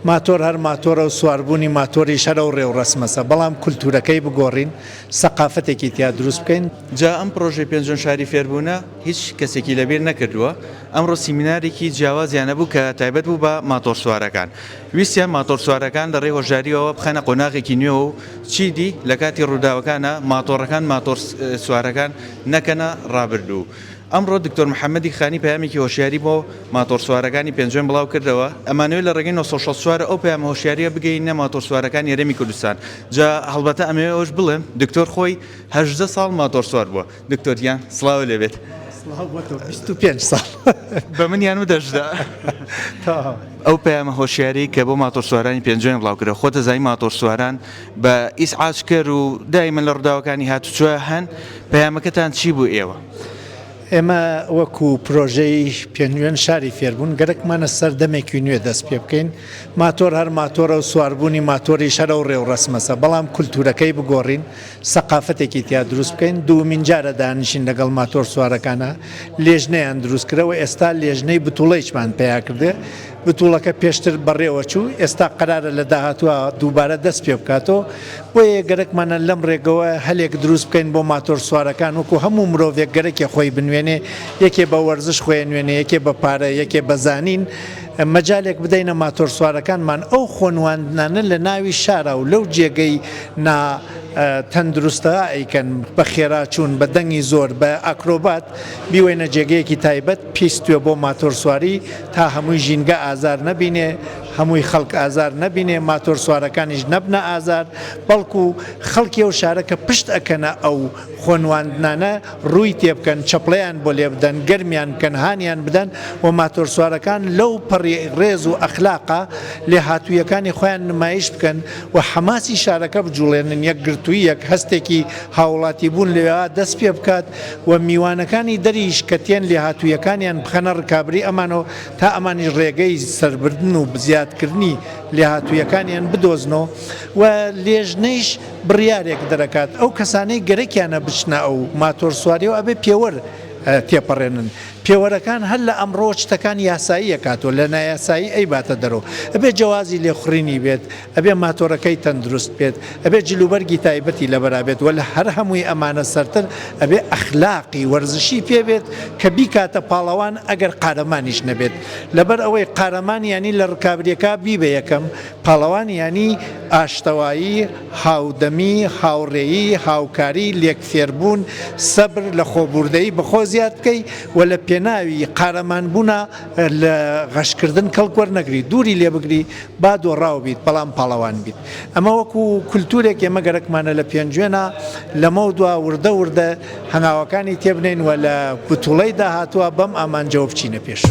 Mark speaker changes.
Speaker 1: ماتۆر هەر ماتۆرە و سواربوونی ماتۆری شەرە و ڕێوڕەسمەسە بەڵام کولتورەکەی بگۆڕین سەقافەتێکی تیا دروست بکەین.
Speaker 2: جا ئەم پرۆژەی پێنجۆن شاری فێربوونە هیچ کەسێکی لەبیر نەکردووە. ئەمڕۆ سیمینارێکی جیاوازیانە بوو کە تایبەت بوو بە ماتۆر سوارەکان. ویستیان ماتۆر سوارەکان لە ڕێی هۆژاریەوە بخەنە قۆناغێکی نوێ و چیدی لە کاتی ڕووداوەکانە ماتۆڕەکان ماتۆر سوارەکان نەکەنە ڕابردوو. ئەمڕۆ دکتۆر محەممەدی خانی پامێکی هۆشیاری بۆ ماتۆر سوارەکانی پێنجۆن بڵاو کردەوە ئەمانوێت لە ڕێگەی 964 ئەو پام هۆشیاریە بگەینە ماتۆر سوارەکان یارێمی کوردستان. جا هەڵبەتە ئەمێ ئەوش بڵێم دکتۆر خۆی 18 ساڵ ماتۆر سوار بووە. دکتۆریان سڵاو لێبێت.
Speaker 1: 25 ساڵ
Speaker 2: بە منیان و دەشدا ئەو پەیامە هۆشیاری کە بۆ ماتۆر سوارانی پێنجۆن بڵاوکرە خۆتە زای ماتۆر سواران بە ئیسعاچکەر و دایمەن لە ڕووداوەکانی هاتوچوە هەن پەیامەکەتان چی بوو ئێوە؟
Speaker 1: ئێمە وەکو پرۆژەی پێنجۆن شاری فێربوون گەرەکمانە سەردەمێکی نوێ دەست پێ بکەین. ماتۆر هەر ماتۆرە و سواربوونی ماتۆری شەرە و ڕێوڕەسمەسە بەڵام کولتورەکەی بگۆڕین سەقافەتێکی تیا دروست بکەین. دوومین جارە دانیشین لەگەڵ ماتۆر سوارەکانە لێژنەیان دروستکرەوە ئێستا لێژنەی بتوڵەیچمان پێیا کردێ. بتوڵەکە پێشتر بەڕێوە چوو ئێستا قەرارە لە داهاتووە دووبارە دەست پێ بکاتەوە بۆیە گەرەکمانە لەم ڕێگەوە هەلێک دروست بکەین بۆ ماتۆر سوارەکان وەکو هەموو مرۆڤێک گەرەکی خۆی بنوێنێ یەکێ بە وەرزش خۆی نوێنێ یەکێ بە پارە یەکێ بەزانین مەجالێک بدەینە ماتۆر سوارەکانمان ئەو خۆنواندنانە لە ناوی شارە و لەو جێگەی تەندروستە ئەیکەن بە خێراچوون بە دەنگی زۆر بە ئاکرۆبات بیوێنە جێگەیەکی تایبەت پیستوێ بۆ ماتۆر سواری تا هەمووی ژینگە ئازار نەبینێ هەمووی خەڵک ئازار نەبینێ ماتۆر سوارەکانیش نەبنە ئازار بەڵکو خەڵکی ئەو شارەکە پشت ئەکەنە ئەو خۆنواندنانە ڕووی تێبکەن چەپڵیان بۆ لێ بدەن گەرمیان بکەن هانیان بدەن و ماتۆر سوارەکان لەو پەڕی ڕێز و ئەخلاقا لێ هاتوویەکانی خۆیان نمایش بکەن و حەماسی شارەکە بجوڵێنن یەک گرتووی یەک هەستێکی هاوڵاتی بوون لێوە دەست پێ بکات و میوانەکانی دەریش کە تێن لێ هاتوویەکانیان بخەنە ڕکابری ئەمانەوە تا ئەمانی ڕێگەی سەربردن و بزیادکردنی لێ هاتوویەکانیان بدۆزنەوە و لێژنەیش بڕیارێک دەرەکات ئەو کەسانەی گەرەکیانە بچنە ئەو ماتۆر سواریەوە ئەبێ پێوەەر تێپەڕێنن. پێوەرەکان هەر لە ئەمڕۆ شتەکان یاسایی کاتۆ لە نایاسایی ئەی باتە دەرەوە ئەبێ جیازی لێخڕینی بێت ئەبێ ماتۆرەکەی تەندروست بێت ئەبێ جلوبەرگی تایبەتی لەبەرابێت وە لە هەر هەمووی ئەمانە سەرتر ئەبێ ئەخلاقی وەرزشی پێبێت کە بیکاتە پاڵەوان ئەگەر قارەمانیش نەبێت لەبەر ئەوەی قارەمان ینی لە ڕکابریەکە بیبە یەکەم پاڵەوان ینی ئاشتەوایی هاودەمی هاوڕێیی هاوکاری لێکفێربوون سەبر لە خۆبوردەیی بەخۆ زیاد بکەی و لە پێناوی قارەمان بوونە لە غەشکردن کەڵکوەر نەگری دووری لێ بگری با دۆڕاو بیت بەڵام پاڵەوان بیت. ئەمە وەکو کولتورێک ئێمە گەرەکمانە لە پێنجێنە لەمە دووە وردە وردە هەناوەکانی تێبنین و لە بتوڵەی داهاتووە بەم ئامانجەوە بچینە پێش.